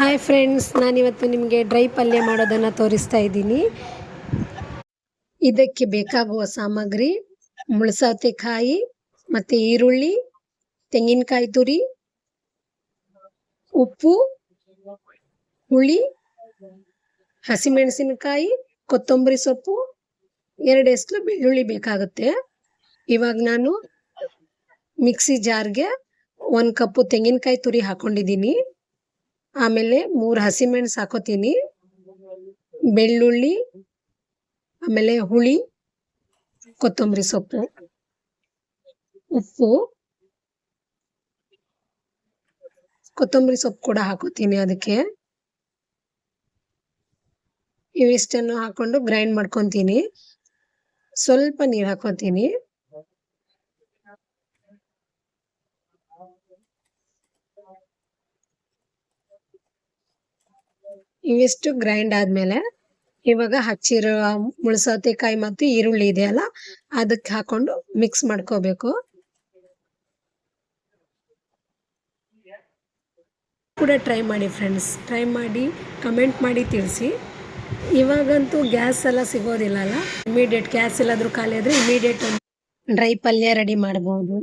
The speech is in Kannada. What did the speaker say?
ಹಾಯ್ ಫ್ರೆಂಡ್ಸ್, ನಾನಿವತ್ತು ನಿಮಗೆ ಡ್ರೈ ಪಲ್ಯ ಮಾಡೋದನ್ನು ತೋರಿಸ್ತಾ ಇದ್ದೀನಿ. ಇದಕ್ಕೆ ಬೇಕಾಗುವ ಸಾಮಗ್ರಿ ಮುಳ್ಸೌತೆಕಾಯಿ ಮತ್ತು ಈರುಳ್ಳಿ, ತೆಂಗಿನಕಾಯಿ ತುರಿ, ಉಪ್ಪು, ಹುಳಿ, ಹಸಿಮೆಣಸಿನಕಾಯಿ, ಕೊತ್ತಂಬರಿ ಸೊಪ್ಪು, 2 ಎಸ್ಲು ಬೆಳ್ಳುಳ್ಳಿ ಬೇಕಾಗುತ್ತೆ. ಇವಾಗ ನಾನು ಮಿಕ್ಸಿ ಜಾರ್ಗೆ 1 ಕಪ್ಪು ತೆಂಗಿನಕಾಯಿ ತುರಿ ಹಾಕೊಂಡಿದ್ದೀನಿ. ಆಮೇಲೆ 3 ಹಸಿಮೆಣಸು ಹಾಕೋತೀನಿ, ಬೆಳ್ಳುಳ್ಳಿ, ಆಮೇಲೆ ಹುಳಿ, ಕೊತ್ತಂಬರಿ ಸೊಪ್ಪು, ಉಪ್ಪು, ಕೊತ್ತಂಬರಿ ಸೊಪ್ಪು ಕೂಡ ಹಾಕೋತೀನಿ. ಅದಕ್ಕೆ ಇವಿಷ್ಟನ್ನು ಹಾಕೊಂಡು ಗ್ರೈಂಡ್ ಮಾಡ್ಕೊತೀನಿ. ಸ್ವಲ್ಪ ನೀರು ಹಾಕೋತೀನಿ. ಇವಿಷ್ಟು ಗ್ರೈಂಡ್ ಆದ್ಮೇಲೆ ಇವಾಗ ಹಚ್ಚಿರೋ ಮುಳ್ಸೌತೆಕಾಯಿ ಮತ್ತು ಈರುಳ್ಳಿ ಇದೆಯಲ್ಲ, ಅದಕ್ಕೆ ಹಾಕೊಂಡು ಮಿಕ್ಸ್ ಮಾಡ್ಕೋಬೇಕು. ಕೂಡ ಟ್ರೈ ಮಾಡಿ ಫ್ರೆಂಡ್ಸ್, ಟ್ರೈ ಮಾಡಿ ಕಮೆಂಟ್ ಮಾಡಿ ತಿಳಿಸಿ. ಇವಾಗಂತೂ ಗ್ಯಾಸ್ ಎಲ್ಲ ಸಿಗೋದಿಲ್ಲ ಅಲ್ಲ, ಇಮಿಡಿಯೇಟ್ ಗ್ಯಾಸ್ ಎಲ್ಲಾದರೂ ಖಾಲಿ ಆದರೆ ಇಮಿಡಿಯೇಟ್ ಡ್ರೈ ಪಲ್ಯ ರೆಡಿ ಮಾಡ್ಬೋದು.